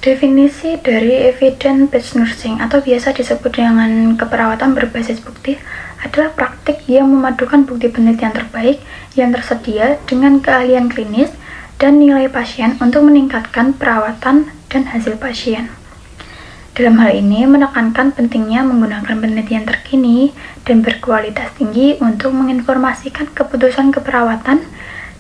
Definisi dari evidence-based nursing atau biasa disebut dengan keperawatan berbasis bukti adalah praktik yang memadukan bukti penelitian terbaik yang tersedia dengan keahlian klinis dan nilai pasien untuk meningkatkan perawatan dan hasil pasien. Dalam hal ini menekankan pentingnya menggunakan penelitian terkini dan berkualitas tinggi untuk menginformasikan keputusan keperawatan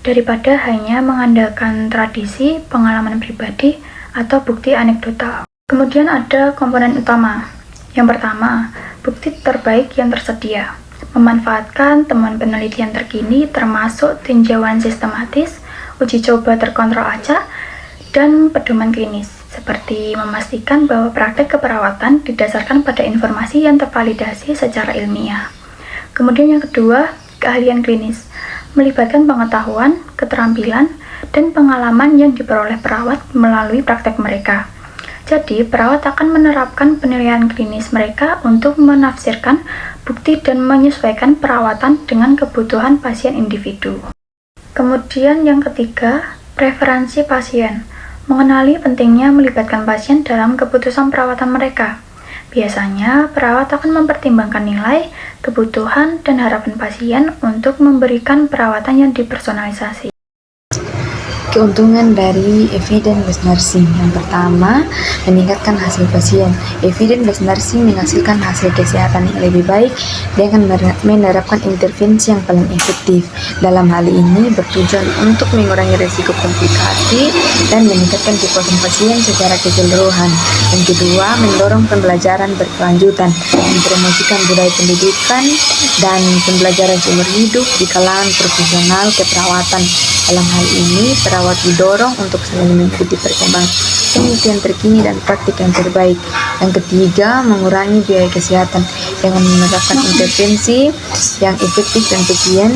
daripada hanya mengandalkan tradisi, pengalaman pribadi, atau bukti anekdotal. Kemudian ada komponen utama. Yang pertama, bukti terbaik yang tersedia. Memanfaatkan temuan penelitian terkini termasuk tinjauan sistematis, uji coba terkontrol acak, dan pedoman klinis, seperti memastikan bahwa praktek keperawatan didasarkan pada informasi yang tervalidasi secara ilmiah. Kemudian yang kedua, keahlian klinis, melibatkan pengetahuan, keterampilan, dan pengalaman yang diperoleh perawat melalui praktek mereka. Jadi, perawat akan menerapkan penilaian klinis mereka untuk menafsirkan bukti dan menyesuaikan perawatan dengan kebutuhan pasien individu. Kemudian yang ketiga, preferensi pasien, mengenali pentingnya melibatkan pasien dalam keputusan perawatan mereka. Biasanya, perawat akan mempertimbangkan nilai, kebutuhan, dan harapan pasien untuk memberikan perawatan yang dipersonalisasi. Keuntungan dari evidence-based nursing. Yang pertama, meningkatkan hasil pasien. Evidence-based nursing menghasilkan hasil kesehatan yang lebih baik dengan menerapkan intervensi yang paling efektif. Dalam hal ini bertujuan untuk mengurangi risiko komplikasi dan meningkatkan kepuasan pasien secara keseluruhan. Yang kedua, mendorong pembelajaran berkelanjutan, mempromosikan budaya pendidikan dan pembelajaran seumur hidup di kalangan profesional keperawatan. Dalam hal ini, perawat didorong untuk selalu mengikuti perkembangan penelitian terkini dan praktik yang terbaik. Yang ketiga, mengurangi biaya kesehatan dengan menerapkan intervensi yang efektif dan pasien.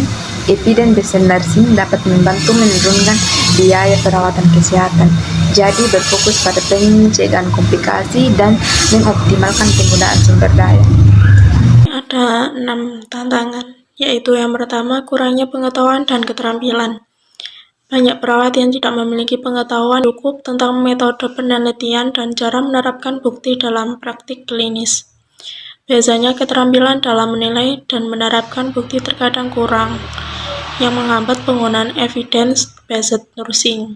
Evidence-based nursing dapat membantu menurunkan biaya perawatan kesehatan. Jadi berfokus pada pencegahan komplikasi dan mengoptimalkan penggunaan sumber daya. Ada 6 tantangan, yaitu yang pertama, kurangnya pengetahuan dan keterampilan. Banyak perawat yang tidak memiliki pengetahuan cukup tentang metode penelitian dan cara menerapkan bukti dalam praktik klinis. Biasanya keterampilan dalam menilai dan menerapkan bukti terkadang kurang, yang menghambat penggunaan evidence-based nursing.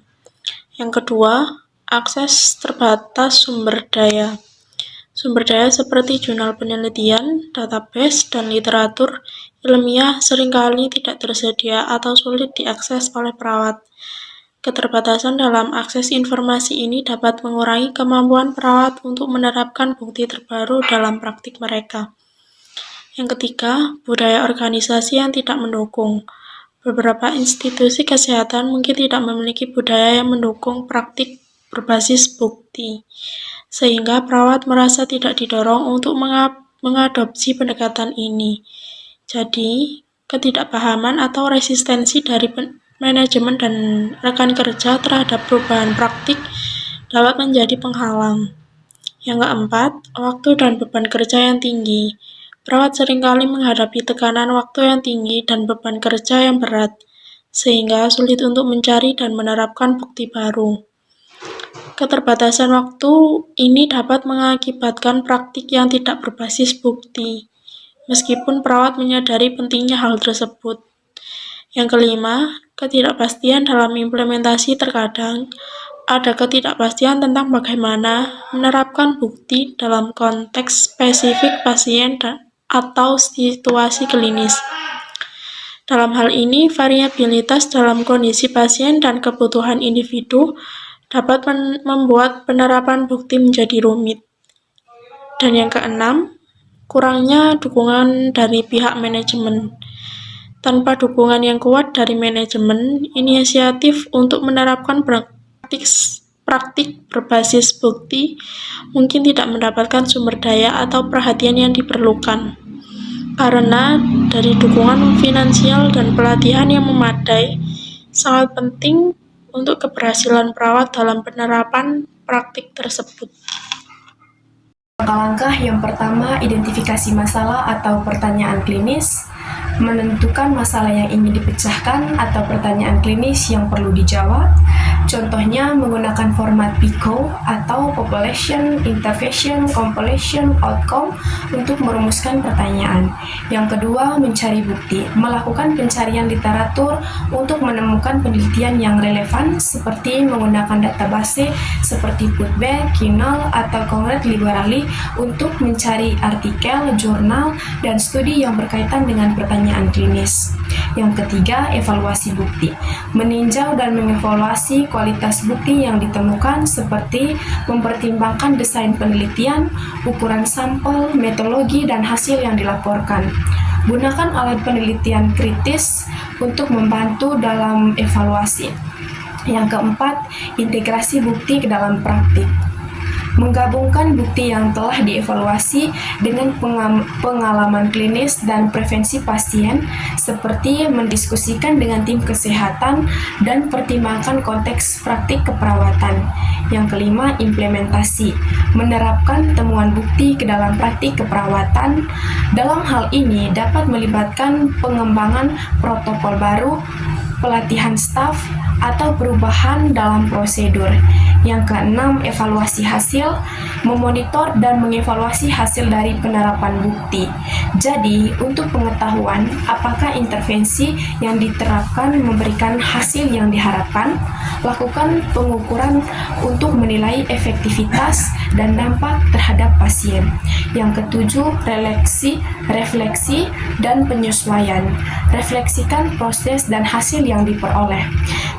Yang kedua, akses terbatas sumber daya. Sumber daya seperti jurnal penelitian, database, dan literatur ilmiah seringkali tidak tersedia atau sulit diakses oleh perawat. Keterbatasan dalam akses informasi ini dapat mengurangi kemampuan perawat untuk menerapkan bukti terbaru dalam praktik mereka. Yang ketiga, budaya organisasi yang tidak mendukung. Beberapa institusi kesehatan mungkin tidak memiliki budaya yang mendukung praktik berbasis bukti, sehingga perawat merasa tidak didorong untuk mengadopsi pendekatan ini. Jadi, ketidakpahaman atau resistensi dari manajemen dan rekan kerja terhadap perubahan praktik dapat menjadi penghalang. Yang keempat, waktu dan beban kerja yang tinggi. Perawat seringkali menghadapi tekanan waktu yang tinggi dan beban kerja yang berat, sehingga sulit untuk mencari dan menerapkan bukti baru. Keterbatasan waktu ini dapat mengakibatkan praktik yang tidak berbasis bukti, meskipun perawat menyadari pentingnya hal tersebut. Yang kelima, ketidakpastian dalam implementasi. Terkadang ada ketidakpastian tentang bagaimana menerapkan bukti dalam konteks spesifik pasien atau situasi klinis. Dalam hal ini, variabilitas dalam kondisi pasien dan kebutuhan individu dapat membuat penerapan bukti menjadi rumit. Dan yang keenam, kurangnya dukungan dari pihak manajemen. Tanpa dukungan yang kuat dari manajemen, inisiatif untuk menerapkan praktik berbasis bukti mungkin tidak mendapatkan sumber daya atau perhatian yang diperlukan. Karena dari dukungan finansial dan pelatihan yang memadai sangat penting untuk keberhasilan perawat dalam penerapan praktik tersebut. Langkah-langkah yang pertama, identifikasi masalah atau pertanyaan klinis. menentukan masalah yang ingin dipecahkan atau pertanyaan klinis yang perlu dijawab. Contohnya menggunakan format PICO atau Population, Intervention, Compilation, Outcome untuk merumuskan pertanyaan. Yang kedua, mencari bukti, melakukan pencarian literatur untuk menemukan penelitian yang relevan seperti menggunakan database seperti PubMed, Kinnell, atau Congress Liberally untuk mencari artikel, jurnal, dan studi yang berkaitan dengan pertanyaan klinis. Yang ketiga, evaluasi bukti, meninjau dan mengevaluasi kualitas bukti yang ditemukan seperti mempertimbangkan desain penelitian, ukuran sampel, metodologi, dan hasil yang dilaporkan. Gunakan alat penelitian kritis untuk membantu dalam evaluasi. Yang keempat, integrasi bukti ke dalam praktik. Menggabungkan bukti yang telah dievaluasi dengan pengalaman klinis dan prevensi pasien, seperti mendiskusikan dengan tim kesehatan dan pertimbangkan konteks praktik keperawatan. Yang kelima, implementasi, menerapkan temuan bukti ke dalam praktik keperawatan. Dalam hal ini dapat melibatkan pengembangan protokol baru, pelatihan staf, atau perubahan dalam prosedur. Yang keenam, evaluasi hasil, memonitor dan mengevaluasi hasil dari penerapan bukti. Jadi, untuk pengetahuan apakah intervensi yang diterapkan memberikan hasil yang diharapkan, lakukan pengukuran untuk menilai efektivitas dan dampak terhadap pasien. Yang ketujuh, refleksi, dan penyesuaian. Refleksikan proses dan hasil yang diperoleh.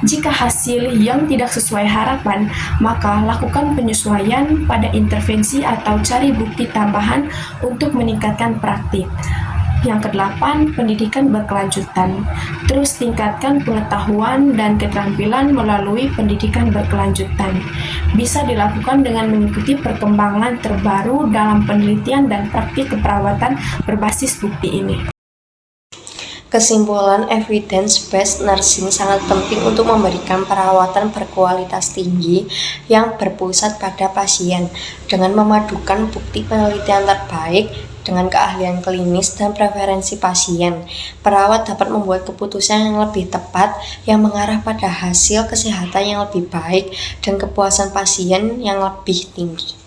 Jika hasil yang tidak sesuai harapan, maka lakukan penyesuaian pada intervensi atau cari bukti tambahan untuk meningkatkan praktik. Yang kedelapan, pendidikan berkelanjutan. Terus tingkatkan pengetahuan dan keterampilan melalui pendidikan berkelanjutan. Bisa dilakukan dengan mengikuti perkembangan terbaru dalam penelitian dan praktik keperawatan berbasis bukti ini. Kesimpulan, evidence-based nursing sangat penting untuk memberikan perawatan berkualitas tinggi yang berpusat pada pasien. Dengan memadukan bukti penelitian terbaik dengan keahlian klinis dan preferensi pasien, perawat dapat membuat keputusan yang lebih tepat yang mengarah pada hasil kesehatan yang lebih baik dan kepuasan pasien yang lebih tinggi.